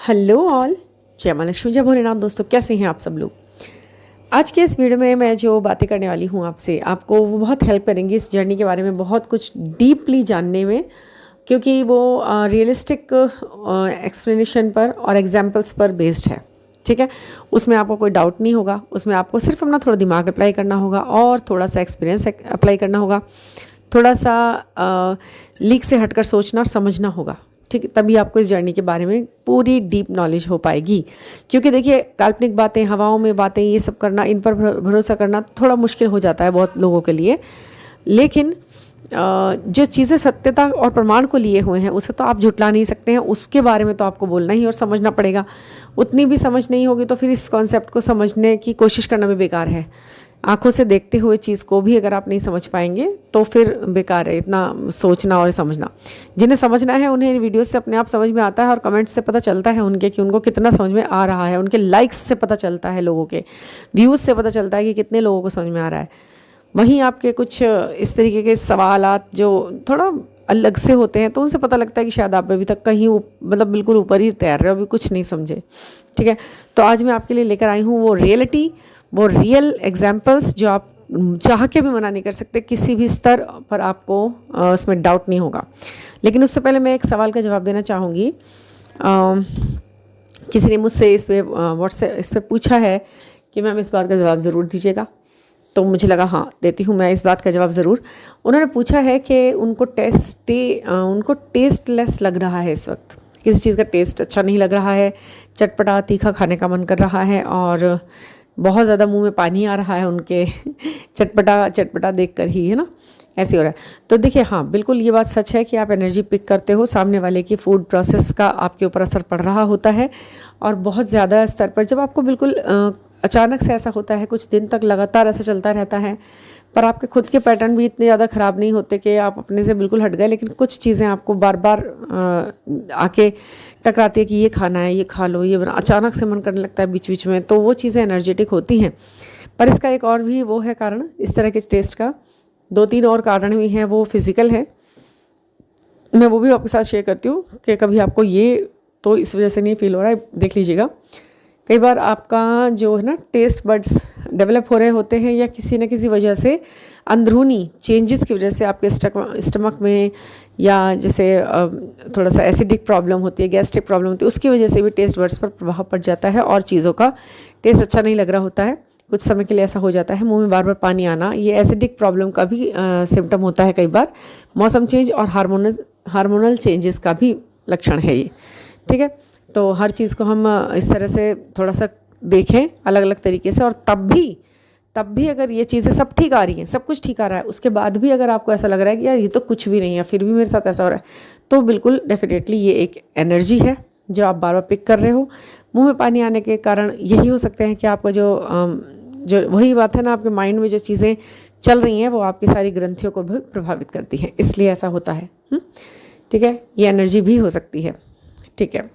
Hello all, जय माँ लक्ष्मी, जय भोलेनाथ। दोस्तों, कैसे हैं आप सब लोग। आज के इस वीडियो में मैं जो बातें करने वाली हूँ आपसे, आपको वो बहुत हेल्प करेंगी इस जर्नी के बारे में बहुत कुछ डीपली जानने में, क्योंकि वो रियलिस्टिक एक्सप्लेनेशन पर और एग्जाम्पल्स पर बेस्ड है। ठीक है, उसमें आपको कोई डाउट नहीं होगा। उसमें आपको सिर्फ अपना थोड़ा दिमाग अप्लाई करना होगा और थोड़ा सा एक्सपीरियंस अप्लाई करना होगा, थोड़ा सा लीक से हटकर सोचना और समझना होगा। ठीक है, तभी आपको इस जर्नी के बारे में पूरी डीप नॉलेज हो पाएगी। क्योंकि देखिए, काल्पनिक बातें, हवाओं में बातें, ये सब करना, इन पर भरोसा करना थोड़ा मुश्किल हो जाता है बहुत लोगों के लिए। लेकिन जो चीज़ें सत्यता और प्रमाण को लिए हुए हैं उसे तो आप झुटला नहीं सकते हैं। उसके बारे में तो आपको बोलना ही और समझना पड़ेगा। उतनी भी समझ नहीं होगी तो फिर इस कॉन्सेप्ट को समझने की कोशिश करना भी बेकार है। आंखों से देखते हुए चीज़ को भी अगर आप नहीं समझ पाएंगे तो फिर बेकार है इतना सोचना और समझना। जिन्हें समझना है उन्हें वीडियो से अपने आप समझ में आता है, और कमेंट्स से पता चलता है उनके कि उनको कितना समझ में आ रहा है। उनके लाइक्स से पता चलता है, लोगों के व्यूज़ से पता चलता है कि कितने लोगों को समझ में आ रहा है। वहीं आपके कुछ इस तरीके के सवालात जो थोड़ा अलग से होते हैं तो उनसे पता लगता है कि शायद आप अभी तक कहीं मतलब बिल्कुल ऊपर ही तैर रहे हो, अभी कुछ नहीं समझे। ठीक है, तो आज मैं आपके लिए लेकर आई हूँ वो रियलिटी, वो रियल एग्जाम्पल्स जो आप चाह के भी मना नहीं कर सकते। किसी भी स्तर पर आपको उसमें डाउट नहीं होगा। लेकिन उससे पहले मैं एक सवाल का जवाब देना चाहूँगी। किसी ने मुझसे इस पे व्हाट्सएप इस पे पूछा है कि मैम इस बात का जवाब ज़रूर दीजिएगा। तो मुझे लगा हाँ, देती हूँ मैं इस बात का जवाब ज़रूर। उन्होंने पूछा है कि उनको टेस्टलेस लग रहा है इस वक्त, किसी चीज़ का टेस्ट अच्छा नहीं लग रहा है, चटपटा तीखा खाने का मन कर रहा है और बहुत ज़्यादा मुंह में पानी आ रहा है उनके चटपटा चटपटा देखकर ही, है ना, ऐसे हो रहा है। तो देखिए, हाँ बिल्कुल ये बात सच है कि आप एनर्जी पिक करते हो, सामने वाले की फूड प्रोसेस का आपके ऊपर असर पड़ रहा होता है। और बहुत ज़्यादा स्तर पर जब आपको बिल्कुल अचानक से ऐसा होता है, कुछ दिन तक लगातार ऐसा चलता रहता है, पर आपके खुद के पैटर्न भी इतने ज़्यादा ख़राब नहीं होते कि आप अपने से बिल्कुल हट गए, लेकिन कुछ चीज़ें आपको बार बार आके टकराती है कि ये खाना है, ये खा लो, ये बना, अचानक से मन करने लगता है बीच बीच में। तो वो चीज़ें एनर्जेटिक होती हैं। पर इसका एक और भी वो है कारण, इस तरह के टेस्ट का 2-3 और कारण भी हैं, वो फिज़िकल है। मैं वो भी आपके साथ शेयर करती हूँ कि कभी आपको ये तो इस वजह से नहीं फील हो रहा है, देख लीजिएगा। कई बार आपका जो है ना टेस्ट बड्स डेवलप हो रहे होते हैं, या किसी न किसी वजह से अंदरूनी चेंजेस की वजह से आपके स्टमक में, या जैसे थोड़ा सा एसिडिक प्रॉब्लम होती है, गैस्ट्रिक प्रॉब्लम होती है, उसकी वजह से भी टेस्ट बड्स पर प्रभाव पड़ जाता है और चीज़ों का टेस्ट अच्छा नहीं लग रहा होता है। कुछ समय के लिए ऐसा हो जाता है, मुंह में बार बार पानी आना, ये एसिडिक प्रॉब्लम का भी सिम्टम होता है। कई बार मौसम चेंज और हार्मोनल चेंजेस का भी लक्षण है ये। ठीक है, तो हर चीज़ को हम इस तरह से थोड़ा सा देखें अलग अलग तरीके से। और तब भी अगर ये चीज़ें सब ठीक आ रही हैं, सब कुछ ठीक आ रहा है, उसके बाद भी अगर आपको ऐसा लग रहा है कि यार ये तो कुछ भी नहीं है, फिर भी मेरे साथ ऐसा हो रहा है, तो बिल्कुल डेफिनेटली ये एक एनर्जी है जो आप बार बार पिक कर रहे हो। मुंह में पानी आने के कारण यही हो सकते हैं कि आपका जो वही बात है ना, आपके माइंड में जो चीज़ें चल रही हैं वो आपकी सारी ग्रंथियों को भी प्रभावित करती हैं, इसलिए ऐसा होता है। ठीक है, ये एनर्जी भी हो सकती है। ठीक है,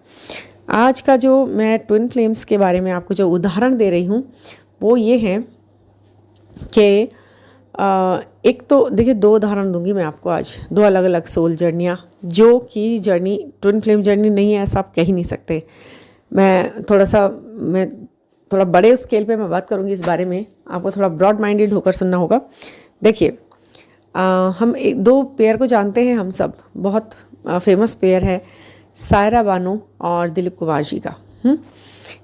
आज का जो मैं ट्विन फ्लेम्स के बारे में आपको जो उदाहरण दे रही हूँ वो ये है कि एक तो देखिए, 2 उदाहरण दूंगी मैं आपको आज, 2 अलग अलग सोल जर्नियाँ, जो कि जर्नी ट्विन फ्लेम जर्नी नहीं है ऐसा आप कह ही नहीं सकते। मैं थोड़ा बड़े स्केल पे मैं बात करूँगी इस बारे में, आपको थोड़ा ब्रॉड माइंडेड होकर सुनना होगा। देखिए, हम 2 पेयर को जानते हैं, हम सब बहुत फेमस पेयर है, सायरा बानो और दिलीप कुमार जी का।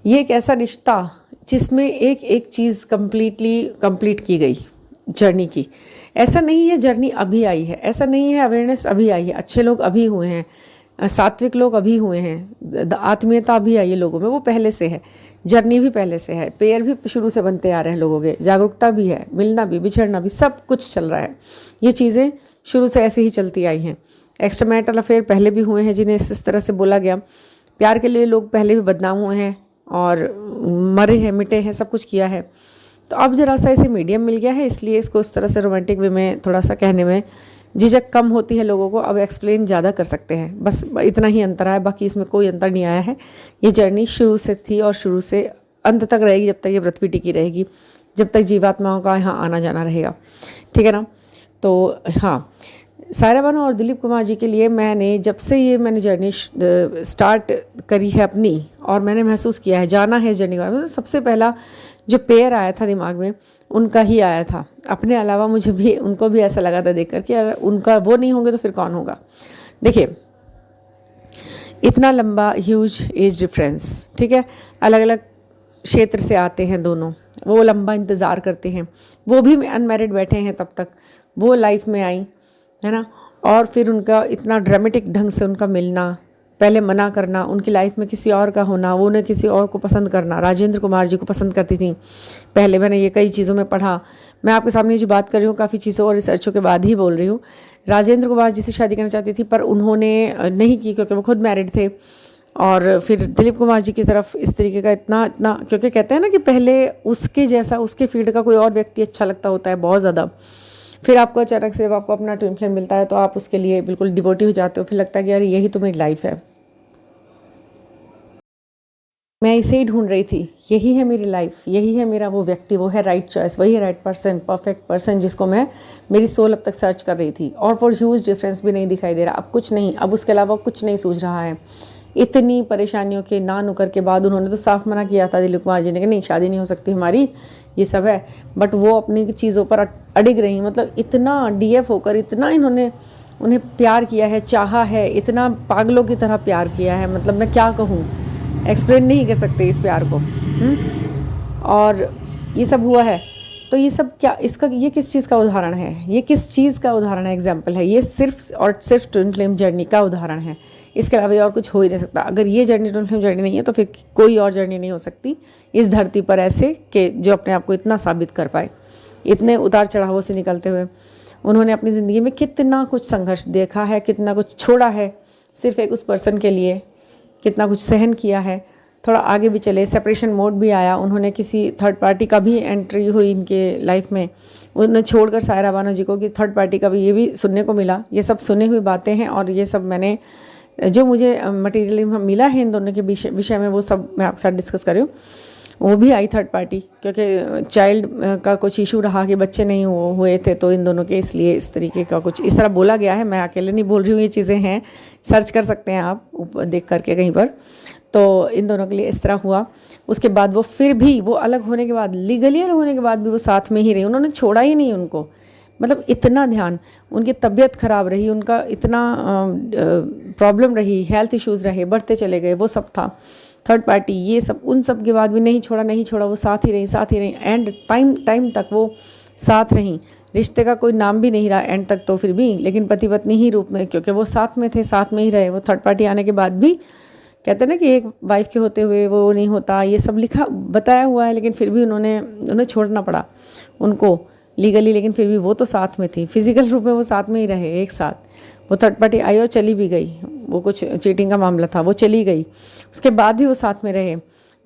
ये एक ऐसा रिश्ता जिसमें एक एक चीज़ कंप्लीट की गई जर्नी की। ऐसा नहीं है जर्नी अभी आई है, ऐसा नहीं है अवेयरनेस अभी आई है, अच्छे लोग अभी हुए हैं, सात्विक लोग अभी हुए हैं, आत्मीयता अभी आई है लोगों में, वो पहले से है, जर्नी भी पहले से है, पेयर भी शुरू से बनते आ रहे हैं लोगों के, जागरूकता भी है, मिलना भी, बिछड़ना भी, सब कुछ चल रहा है। ये चीज़ें शुरू से ऐसे ही चलती आई हैं। एक्स्ट्रा मैरिटल अफेयर पहले भी हुए हैं जिन्हें इस तरह से बोला गया। प्यार के लिए लोग पहले भी बदनाम हुए हैं और मरे हैं, मिटे हैं, सब कुछ किया है। तो अब ज़रा सा इसे मीडियम मिल गया है, इसलिए इसको इस तरह से रोमांटिक वे में थोड़ा सा कहने में झिझक कम होती है लोगों को। अब एक्सप्लेन ज़्यादा कर सकते हैं, बस इतना ही अंतर है, बाकी इसमें कोई अंतर नहीं आया है। ये जर्नी शुरू से थी और शुरू से अंत तक रहेगी, जब तक ये पृथ्वी टिकी रहेगी, जब तक जीवात्माओं का यहाँ आना जाना रहेगा। ठीक है ना। तो हाँ, सायरा बानो और दिलीप कुमार जी के लिए मैंने जब से ये मैंने जर्नी स्टार्ट करी है अपनी, और मैंने महसूस किया है, जाना है जर्नी का, मतलब सबसे पहला जो पेयर आया था दिमाग में उनका ही आया था। अपने अलावा मुझे भी उनको भी ऐसा लगा था देखकर कि अगर उनका वो नहीं होंगे तो फिर कौन होगा। देखिए, इतना लंबा ह्यूज एज डिफरेंस, ठीक है, अलग अलग क्षेत्र से आते हैं दोनों, वो लंबा इंतज़ार करते हैं, वो भी अनमैरिड बैठे हैं तब तक, वो लाइफ में आई है ना, और फिर उनका इतना ड्रामेटिक ढंग से उनका मिलना, पहले मना करना, उनकी लाइफ में किसी और का होना, वो उन्हें किसी और को पसंद करना। राजेंद्र कुमार जी को पसंद करती थी पहले, मैंने ये कई चीज़ों में पढ़ा। मैं आपके सामने जो बात कर रही हूँ काफ़ी चीज़ों और रिसर्चों के बाद ही बोल रही हूँ। राजेंद्र कुमार जी से शादी करना चाहती थी पर उन्होंने नहीं की क्योंकि वो खुद मैरिड थे। और फिर दिलीप कुमार जी की तरफ इस तरीके का इतना इतना, क्योंकि कहते हैं ना कि पहले उसके जैसा, उसके फील्ड का कोई और व्यक्ति अच्छा लगता होता है बहुत ज़्यादा, फिर आपको अचानक से जब आपको अपना ट्विन फ्लेम मिलता है तो आप उसके लिए बिल्कुल डिवोटी हो जाते हो, फिर लगता है कि यार यही तो मेरी लाइफ है, मैं इसे ही ढूंढ रही थी, यही है मेरी लाइफ, यही है मेरा वो व्यक्ति, वो है राइट चॉइस, वही है राइट पर्सन, परफेक्ट पर्सन जिसको मैं, मेरी सोल अब तक सर्च कर रही थी। और वो ह्यूज डिफरेंस भी नहीं दिखाई दे रहा, अब कुछ नहीं, अब उसके अलावा कुछ नहीं सूझ रहा है। इतनी परेशानियों के ना नुकर के बाद उन्होंने तो साफ मना किया था दिलीप कुमार जी ने कि नहीं शादी नहीं हो सकती हमारी, ये सब है, बट वो अपनी चीज़ों पर अडिग रही। मतलब इतना डीएफ होकर इतना इन्होंने उन्हें प्यार किया है, चाहा है, इतना पागलों की तरह प्यार किया है, मतलब मैं क्या कहूँ, एक्सप्लेन नहीं कर सकते इस प्यार को। और ये सब हुआ है, तो ये सब क्या, इसका ये किस चीज़ का उदाहरण है, ये किस चीज़ का उदाहरण है, एग्जाम्पल है, ये सिर्फ और सिर्फ ट्विन फ्लेम जर्नी का उदाहरण है, इसके अलावा ये और कुछ हो ही नहीं सकता। अगर ये जर्नी ट्विन फ्लेम जर्नी नहीं है तो फिर कोई और जर्नी नहीं हो सकती इस धरती पर ऐसे कि जो अपने आप को इतना साबित कर पाए। इतने उतार चढ़ावों से निकलते हुए उन्होंने अपनी ज़िंदगी में कितना कुछ संघर्ष देखा है, कितना कुछ छोड़ा है सिर्फ एक उस पर्सन के लिए, कितना कुछ सहन किया है। थोड़ा आगे भी चले, सेपरेशन मोड भी आया, उन्होंने किसी थर्ड पार्टी का भी एंट्री हुई इनके लाइफ में, उन्होंने छोड़कर सायरा बानो जी को कि थर्ड पार्टी का भी, ये भी सुनने को मिला। ये सब सुनी हुई बातें हैं और ये सब मैंने जो मुझे मटेरियल मिला है इन दोनों के विषय में वो सब मैं आपके साथ डिस्कस कर रही हूँ। वो भी आई थर्ड पार्टी क्योंकि चाइल्ड का कुछ इशू रहा कि बच्चे नहीं हुए थे तो इन दोनों के, इसलिए इस तरीके का कुछ इस तरह बोला गया है। मैं अकेले नहीं बोल रही हूँ, ये चीज़ें हैं, सर्च कर सकते हैं आप देख करके कहीं पर। तो इन दोनों के लिए इस तरह हुआ। उसके बाद वो फिर भी वो अलग होने के बाद, लीगली अलग होने के बाद भी वो साथ में ही रही, उन्होंने छोड़ा ही नहीं उनको। मतलब इतना ध्यान, उनकी तबीयत ख़राब रही, उनका इतना प्रॉब्लम रही, हेल्थ इश्यूज़ रहे, बढ़ते चले गए, वो सब था, थर्ड पार्टी ये सब, उन सब के बाद भी नहीं छोड़ा, वो साथ ही रही एंड टाइम तक वो साथ रहीं। रिश्ते का कोई नाम भी नहीं रहा एंड तक तो फिर भी, लेकिन पति पत्नी ही रूप में, क्योंकि वो साथ में थे, साथ में ही रहे। वो थर्ड पार्टी आने के बाद भी कहते हैं ना कि एक वाइफ के होते हुए वो नहीं होता, ये सब लिखा बताया हुआ है, लेकिन फिर भी उन्हें छोड़ना पड़ा उनको लीगली, लेकिन फिर भी वो तो साथ में थी, फिजिकल रूप में वो साथ में ही रहे एक साथ। वो थर्ड पार्टी आई और चली भी गई, वो कुछ चीटिंग का मामला था, वो चली गई, उसके बाद भी वो साथ में रहे।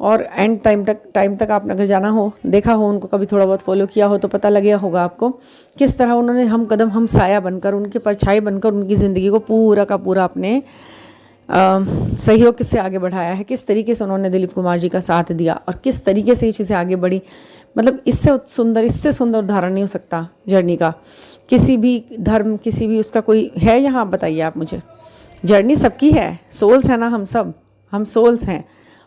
और एंड टाइम तक आपने अगर जाना हो, देखा हो उनको, कभी थोड़ा बहुत फॉलो किया हो तो पता लग गया होगा आपको किस तरह उन्होंने हम कदम हम साया बनकर, उनके परछाई बनकर उनकी ज़िंदगी को पूरा का पूरा अपने सहयोग से आगे बढ़ाया है। किस तरीके से उन्होंने दिलीप कुमार जी का साथ दिया और किस तरीके से ये चीज़ें आगे बढ़ी, मतलब इससे सुंदर उदाहरण नहीं हो सकता जर्नी का। किसी भी धर्म, किसी भी उसका कोई है यहाँ, आप बताइए आप मुझे। जर्नी सबकी है, सोल्स है ना, हम सोल्स हैं।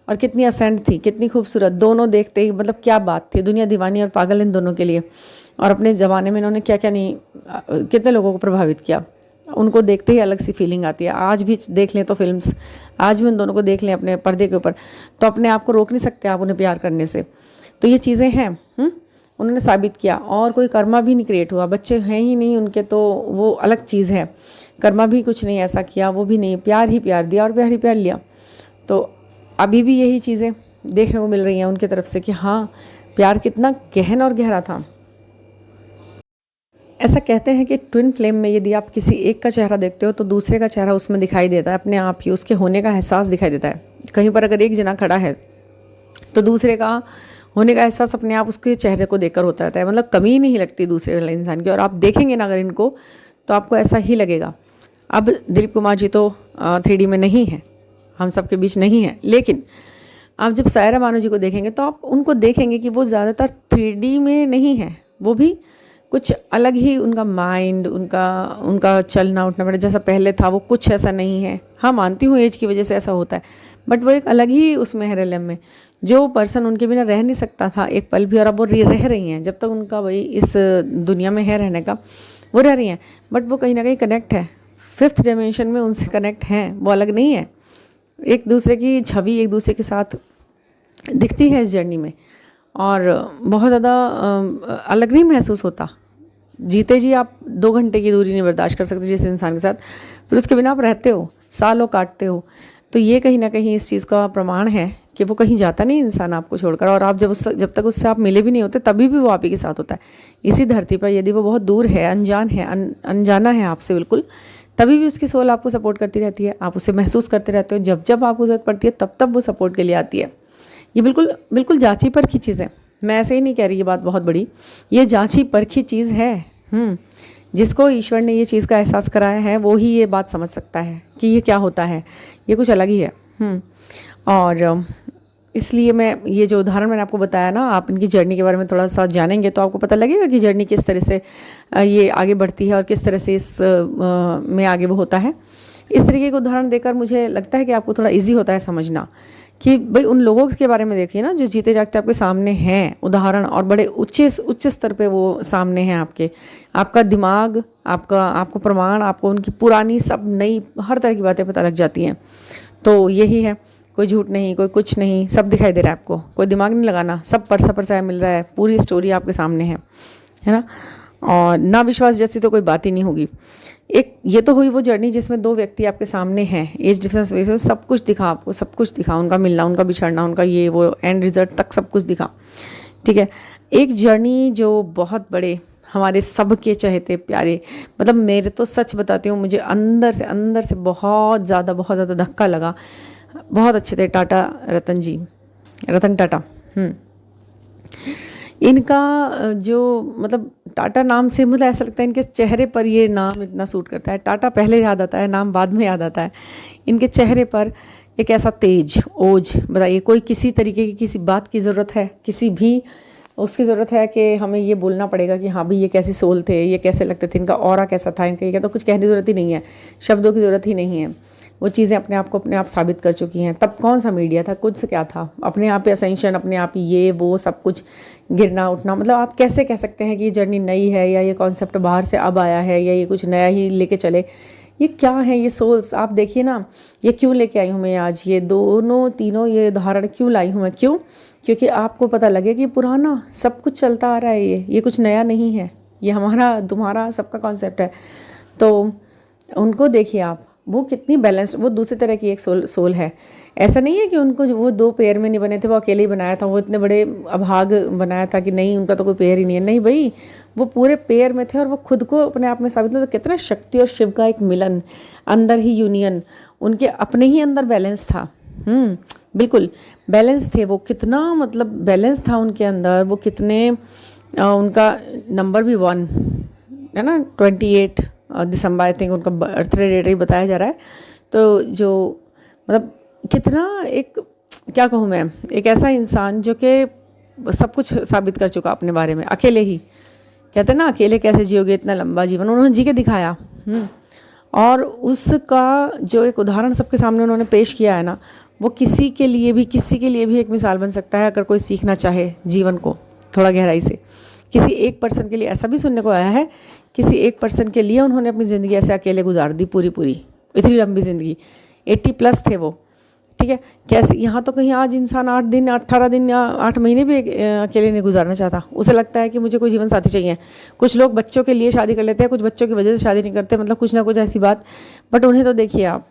और कितनी असेंट थी, कितनी खूबसूरत, दोनों देखते ही मतलब क्या बात थी, दुनिया दीवानी और पागल इन दोनों के लिए। और अपने ज़माने में इन्होंने क्या क्या नहीं, कितने लोगों को प्रभावित किया, उनको देखते ही अलग सी फीलिंग आती है। आज भी देख लें तो फिल्म्स, आज भी उन दोनों को देख लें अपने पर्दे के ऊपर, तो अपने आप को रोक नहीं सकते आप उन्हें प्यार करने से। तो ये चीज़ें हैं, उन्होंने साबित किया। और कोई कर्मा भी नहीं क्रिएट हुआ, बच्चे हैं ही नहीं उनके, तो वो अलग चीज़ है। कर्मा भी कुछ नहीं ऐसा किया, वो भी नहीं, प्यार ही प्यार दिया और प्यार ही प्यार लिया। तो अभी भी यही चीज़ें देखने को मिल रही हैं उनकी तरफ से कि हाँ, प्यार कितना गहन और गहरा था। ऐसा कहते हैं कि ट्विन फ्लेम में यदि आप किसी एक का चेहरा देखते हो तो दूसरे का चेहरा उसमें दिखाई देता है, अपने आप ही उसके होने का एहसास दिखाई देता है। कहीं पर अगर एक जना खड़ा है तो दूसरे का होने का एहसास अपने आप उसके चेहरे को देखकर होता रहता है, मतलब कमी ही नहीं लगती दूसरे वाले इंसान की। और आप देखेंगे ना अगर इनको, तो आपको ऐसा ही लगेगा। अब दिलीप कुमार जी तो 3D में नहीं है, हम सब के बीच नहीं है, लेकिन आप जब सायरा बानो जी को देखेंगे तो आप उनको देखेंगे कि वो ज़्यादातर 3D में नहीं है, वो भी कुछ अलग ही उनका माइंड, उनका चलना उठना पड़ा जैसा पहले था वो कुछ ऐसा नहीं है। हाँ, मानती हूँ एज की वजह से ऐसा होता है, बट वो एक अलग ही उसमें है रिलम में। जो पर्सन उनके बिना रह नहीं सकता था एक पल भी, और अब वो रह रही हैं। जब तक उनका वही इस दुनिया में है रहने का, वो रह रही हैं। बट वो कहीं ना कहीं कनेक्ट है, 5th डायमेंशन में उनसे कनेक्ट हैं, वो अलग नहीं है। एक दूसरे की छवि एक दूसरे के साथ दिखती है इस जर्नी में, और बहुत ज़्यादा अलग नहीं महसूस होता। जीते जी आप 2 घंटे की दूरी नहीं बर्दाश्त कर सकते जिस इंसान के साथ, फिर उसके बिना आप रहते हो, सालों काटते हो। तो ये कहीं ना कहीं इस चीज़ का प्रमाण है कि वो कहीं जाता नहीं इंसान आपको छोड़कर, और आप जब तक उससे आप मिले भी नहीं होते तभी भी वो आप ही के साथ होता है इसी धरती पर। यदि वो बहुत दूर है, अनजान है, अनजाना है आपसे बिल्कुल, तभी भी उसकी सोल आपको सपोर्ट करती रहती है, आप उसे महसूस करते रहते हो। जब जब आपको ज़रूरत पड़ती है तब तब वो सपोर्ट के लिए आती है। ये बिल्कुल बिल्कुल जांची परखी चीज़ है। मैं ऐसे ही नहीं कह रही ये बात बहुत बड़ी, ये जांची परखी चीज़ है। जिसको ईश्वर ने ये चीज़ का एहसास कराया है वो ही ये बात समझ सकता है कि ये क्या होता है, ये कुछ अलग ही है। और इसलिए मैं ये जो उदाहरण मैंने आपको बताया ना, आप इनकी जर्नी के बारे में थोड़ा सा जानेंगे तो आपको पता लगेगा कि जर्नी किस तरह से ये आगे बढ़ती है और किस तरह से इस में आगे वो होता है। इस तरीके के उदाहरण देकर मुझे लगता है कि आपको थोड़ा इजी होता है समझना कि भाई उन लोगों के बारे में देखिए ना जो जीते जागते आपके सामने हैं उदाहरण, और बड़े उच्च स्तर पे वो सामने हैं आपके। आपका दिमाग, आपको प्रमाण, आपको उनकी पुरानी सब नई हर तरह की बातें पता लग जाती हैं। तो यही है, कोई झूठ नहीं, कोई कुछ नहीं, सब दिखाई दे रहा है आपको, कोई दिमाग नहीं लगाना, सब परसा मिल रहा है, पूरी स्टोरी आपके सामने है ना। और ना विश्वास जैसी तो कोई बात ही नहीं होगी। एक ये तो हुई वो जर्नी जिसमें 2 व्यक्ति आपके सामने हैं, एज डिफरेंस वजह से सब कुछ दिखा आपको, सब कुछ दिखा, उनका मिलना, उनका बिछड़ना, उनका ये वो एंड रिजल्ट तक सब कुछ दिखा। ठीक है, एक जर्नी जो बहुत बड़े हमारे सबके चहेते प्यारे, मतलब मेरे तो सच बताती हूँ, मुझे अंदर से बहुत ज़्यादा धक्का लगा। बहुत अच्छे थे टाटा रतन टाटा। इनका जो मतलब टाटा नाम से मुझे ऐसा लगता है इनके चेहरे पर ये नाम इतना सूट करता है। टाटा पहले याद आता है, नाम बाद में याद आता है। इनके चेहरे पर एक ऐसा तेज ओज, बताइए कोई किसी तरीके की किसी बात की ज़रूरत है, किसी भी उसकी ज़रूरत है कि हमें ये बोलना पड़ेगा कि हाँ भाई ये कैसी सोल थे, ये कैसे लगते थे, इनका ऑरा कैसा था, इनका ये तो कुछ कहने की ज़रूरत ही नहीं है, शब्दों की ज़रूरत ही नहीं है। वो चीज़ें अपने आप साबित कर चुकी हैं। तब कौन सा मीडिया था, कुछ से क्या था, अपने आप ही असेंशन, अपने आप ही ये वो सब कुछ गिरना उठना। मतलब आप कैसे कह सकते हैं कि ये जर्नी नई है, या ये कॉन्सेप्ट बाहर से अब आया है, या ये कुछ नया ही लेके चले। ये क्या है, ये सोल्स आप देखिए ना, ये क्यों लेके आई हूँ मैं आज, ये दोनों तीनों ये उदाहरण क्यों लाई हूँ मैं, क्यों? क्योंकि आपको पता लगे कि पुराना सब कुछ चलता आ रहा है, ये कुछ नया नहीं है, ये हमारा तुम्हारा सबका कॉन्सेप्ट है। तो उनको देखिए आप, वो कितनी बैलेंस्ड, वो दूसरी तरह की एक सोल है। ऐसा नहीं है कि उनको वो 2 पेयर में नहीं बने थे, वो अकेले ही बनाया था, वो इतने बड़े अभाग बनाया था कि नहीं उनका तो कोई पेयर ही नहीं है। नहीं भाई, वो पूरे पेयर में थे और वो खुद को अपने आप में साबित, तो कितना शक्ति और शिव का एक मिलन, अंदर ही यूनियन, उनके अपने ही अंदर बैलेंस था। बिल्कुल बैलेंस थे वो, कितना मतलब बैलेंस था उनके अंदर। वो कितने उनका नंबर भी 1 है ना, 28 दिसंबर आई थिंक उनका बर्थडे डेट ही बताया जा रहा है। तो जो मतलब कितना एक, क्या कहूँ मैं, एक ऐसा इंसान जो कि सब कुछ साबित कर चुका अपने बारे में अकेले ही। कहते हैं ना अकेले कैसे जियोगे इतना लंबा जीवन, उन्होंने जी के दिखाया। और उसका जो एक उदाहरण सबके सामने उन्होंने पेश किया है ना, वो किसी के लिए भी एक मिसाल बन सकता है, अगर कोई सीखना चाहे जीवन को थोड़ा गहराई से। किसी एक पर्सन के लिए ऐसा भी सुनने को आया है, किसी एक पर्सन के लिए उन्होंने अपनी ज़िंदगी ऐसे अकेले गुजार दी, पूरी इतनी लंबी ज़िंदगी, 80+ थे वो। ठीक है, कैसे यहाँ तो कहीं आज इंसान 8 दिन 18 दिन या 8 महीने भी अकेले नहीं गुजारना चाहता। उसे लगता है कि मुझे कोई जीवन साथी चाहिए। कुछ लोग बच्चों के लिए शादी कर लेते हैं, कुछ बच्चों की वजह से शादी नहीं करते, मतलब कुछ ना कुछ ऐसी बात। बट उन्हें तो देखिए आप,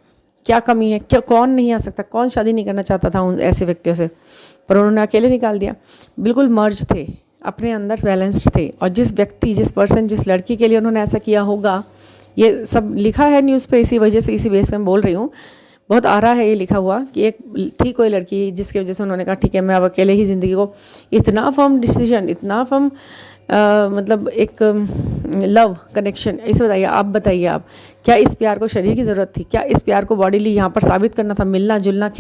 क्या कमी है, क्या कौन नहीं आ सकता, कौन शादी नहीं करना चाहता था उन ऐसे व्यक्तियों से, पर उन्होंने अकेले निकाल दिया। बिल्कुल मर्ज थे, अपने अंदर बैलेंस्ड थे। और जिस व्यक्ति, जिस पर्सन, जिस लड़की के लिए उन्होंने ऐसा किया होगा, ये सब लिखा है न्यूज़ पे, इसी वजह से इसी बेस पे मैं बोल रही हूँ। बहुत आ रहा है ये लिखा हुआ कि एक थी कोई लड़की जिसकी वजह से उन्होंने कहा ठीक है मैं अब अकेले ही ज़िंदगी को, इतना फर्म डिसीजन, इतना फर्म मतलब एक लव कनेक्शन, इसे बताइए, आप बताइए, आप क्या इस प्यार को शरीर की ज़रूरत थी? क्या इस प्यार को बॉडीली यहाँ पर साबित करना था? मिलना जुलना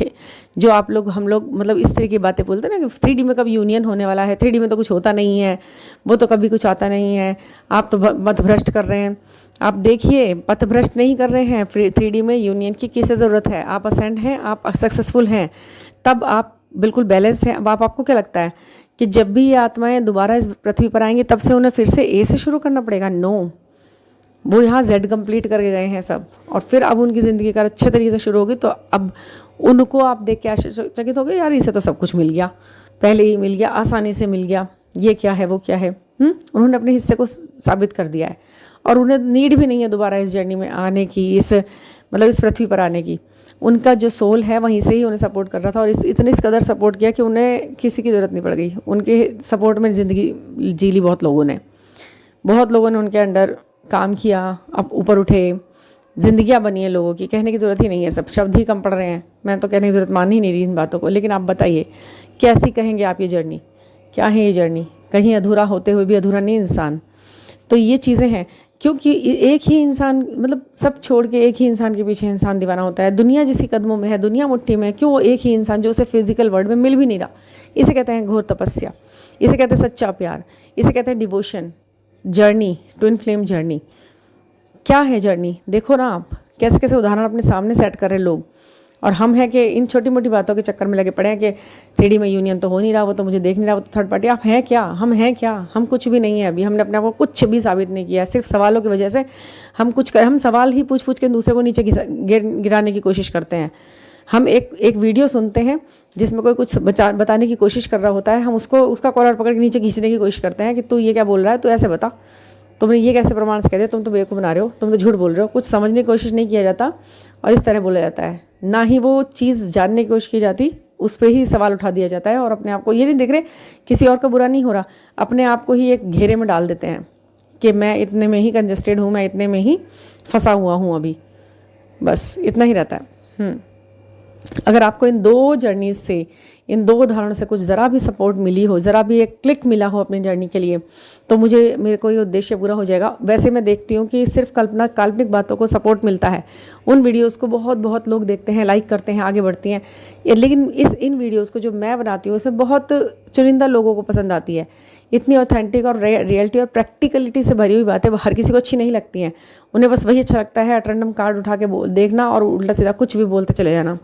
जो आप लोग हम लोग मतलब इस तरह की बातें बोलते हैं ना कि 3D में कब यूनियन होने वाला है, 3D में तो कुछ होता नहीं है, वो तो कभी कुछ आता नहीं है, आप तो मत भ्रष्ट कर रहे हैं। आप देखिए, पथ भ्रष्ट नहीं कर रहे हैं। 3D में यूनियन की किसे ज़रूरत है? आप असेंड हैं, आप सक्सेसफुल हैं, तब आप बिल्कुल बैलेंस हैं। अब आपको क्या लगता है कि जब भी ये आत्माएं दोबारा इस पृथ्वी पर आएंगी तब से उन्हें फिर से ए से शुरू करना पड़ेगा? नो, वो यहाँ Z कंप्लीट करके गए हैं सब, और फिर अब उनकी ज़िंदगी का अच्छे तरीके से शुरू होगी। तो अब उनको आप देख के आश्चर्यचकित हो गए, यार इसे तो सब कुछ मिल गया, पहले ही मिल गया, आसानी से मिल गया, ये क्या है वो क्या है। उन्होंने अपने हिस्से को साबित कर दिया है, और उन्हें नीड भी नहीं है दोबारा इस जर्नी में आने की, इस पृथ्वी पर आने की। उनका जो सोल है वहीं से ही उन्हें सपोर्ट कर रहा था, और इस कदर सपोर्ट किया कि उन्हें किसी की ज़रूरत नहीं पड़ गई। उनके सपोर्ट में ज़िंदगी जी ली बहुत लोगों ने उनके अंडर काम किया, अब ऊपर उठे, ज़िंदगियाँ बनी है लोगों की, कहने की ज़रूरत ही नहीं है, सब शब्द ही कम पड़ रहे हैं। मैं तो कहने की ज़रूरत मान ही नहीं रही इन बातों को। लेकिन आप बताइए, कैसी कहेंगे आप ये जर्नी? क्या है ये जर्नी? कहीं अधूरा होते हुए भी अधूरा नहीं इंसान। तो ये चीज़ें हैं, क्योंकि एक ही इंसान, मतलब सब छोड़ के एक ही इंसान के पीछे इंसान दीवाना होता है। दुनिया जिसकी कदमों में है, दुनिया मुट्ठी में है, क्यों वो एक ही इंसान जो उसे फिजिकल वर्ल्ड में मिल भी नहीं रहा? इसे कहते हैं घोर तपस्या, इसे कहते हैं सच्चा प्यार, इसे कहते हैं devotion, journey, twin flame journey. क्या है जर्नी? देखो ना आप, कैसे कैसे उदाहरण अपने सामने सेट कर रहे लोग, और हम हैं कि इन छोटी मोटी बातों के चक्कर में लगे पड़े हैं कि 3D में यूनियन तो हो नहीं रहा, वो तो मुझे देख नहीं रहा, वो तो थर्ड पार्टी। आप हैं क्या? हम हैं क्या? हम कुछ भी नहीं है अभी। हमने अपने आप को कुछ भी साबित नहीं किया, सिर्फ सवालों की वजह से हम सवाल ही पूछ पूछ के दूसरे को नीचे गिराने की कोशिश करते हैं। हम एक वीडियो सुनते हैं जिसमें कोई कुछ बताने की कोशिश कर रहा होता है, हम उसका कॉलर पकड़ के नीचे खींचने की कोशिश करते हैं कि तू ये क्या बोल रहा है, तू ऐसे बता, तुमने ये कैसे प्रमाण से कह दिया, तुम तो बेवकूफ़ बना रहे हो, तुम तो झूठ बोल रहे हो। कुछ समझने की कोशिश नहीं किया जाता और इस तरह बोला जाता है, ना ही वो चीज़ जानने की कोशिश की जाती, उस पर ही सवाल उठा दिया जाता है। और अपने आप को ये नहीं देख रहे किसी और का बुरा नहीं हो रहा, अपने आप को ही एक घेरे में डाल देते हैं कि मैं इतने में ही कंजस्टेड हूँ, मैं इतने में ही फंसा हुआ हूँ अभी, बस इतना ही रहता है। अगर आपको इन दो जर्नीज से, इन दो उदाहरणों से कुछ ज़रा भी सपोर्ट मिली हो, ज़रा भी एक क्लिक मिला हो अपनी जर्नी के लिए, तो मेरे को ये उद्देश्य पूरा हो जाएगा। वैसे मैं देखती हूँ कि सिर्फ काल्पनिक बातों को सपोर्ट मिलता है, उन वीडियोस को बहुत लोग देखते हैं, लाइक करते हैं, आगे बढ़ती हैं, लेकिन इन वीडियोस को जो मैं बनाती हूँ उसमें बहुत चुनिंदा लोगों को पसंद आती है। इतनी ऑथेंटिक और रियलिटी और प्रैक्टिकलिटी से भरी हुई बातें हर किसी को अच्छी नहीं लगती हैं। उन्हें बस वही अच्छा लगता है, अटरैंडम कार्ड उठा के देखना और उल्टा सीधा कुछ भी बोलते चले जाना।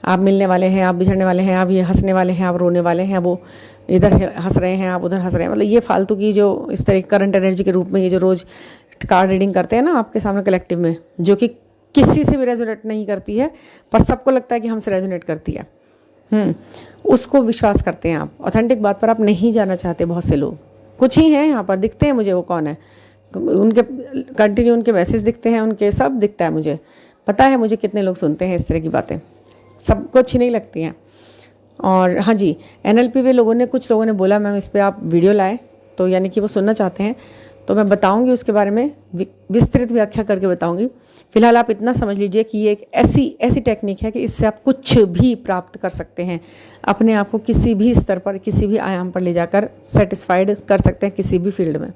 आप मिलने वाले हैं, आप बिछड़ने वाले हैं, आप ये हंसने वाले हैं, आप रोने वाले हैं, वो इधर हंस रहे हैं, आप उधर हंस रहे हैं। मतलब ये फालतू की जो इस तरह करंट एनर्जी के रूप में ये जो रोज़ कार्ड रीडिंग करते हैं ना आपके सामने कलेक्टिव में, जो कि किसी से भी रेजोनेट नहीं करती है, पर सबको लगता है कि हमसे रेजोनेट करती है, उसको विश्वास करते हैं आप। ऑथेंटिक बात पर आप नहीं जाना चाहते। बहुत से लोग, कुछ ही हैं यहाँ पर, दिखते हैं मुझे, वो कौन है, उनके कंटिन्यू उनके मैसेज दिखते हैं, उनके सब दिखता है मुझे, पता है मुझे कितने लोग सुनते हैं इस तरह की बातें, सबको अच्छी नहीं लगती हैं। और हाँ जी, NLP पे कुछ लोगों ने बोला मैम इस पर आप वीडियो लाएं, तो यानी कि वो सुनना चाहते हैं, तो मैं बताऊंगी उसके बारे में, विस्तृत व्याख्या करके बताऊंगी। फिलहाल आप इतना समझ लीजिए कि ये एक ऐसी टेक्निक है कि इससे आप कुछ भी प्राप्त कर सकते हैं, अपने आप को किसी भी स्तर पर, किसी भी आयाम पर ले जाकर सेटिस्फाइड कर सकते हैं किसी भी फील्ड में।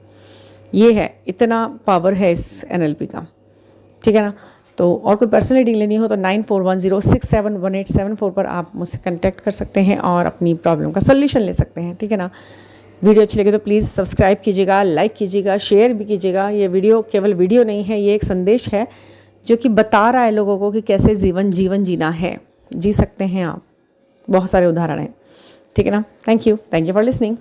ये है, इतना पावर है इस NLP का, ठीक है ना। तो और कोई पर्सनल रीडिंग लेनी हो तो 9410671874 पर आप मुझसे कांटेक्ट कर सकते हैं और अपनी प्रॉब्लम का सल्यूशन ले सकते हैं, ठीक है ना। वीडियो अच्छी लगे तो प्लीज़ सब्सक्राइब कीजिएगा, लाइक कीजिएगा, शेयर भी कीजिएगा। ये वीडियो केवल वीडियो नहीं है, ये एक संदेश है जो कि बता रहा है लोगों को कि कैसे जीवन जीना है, जी सकते हैं आप। बहुत सारे उदाहरण हैं, ठीक है ना। Thank you for listening.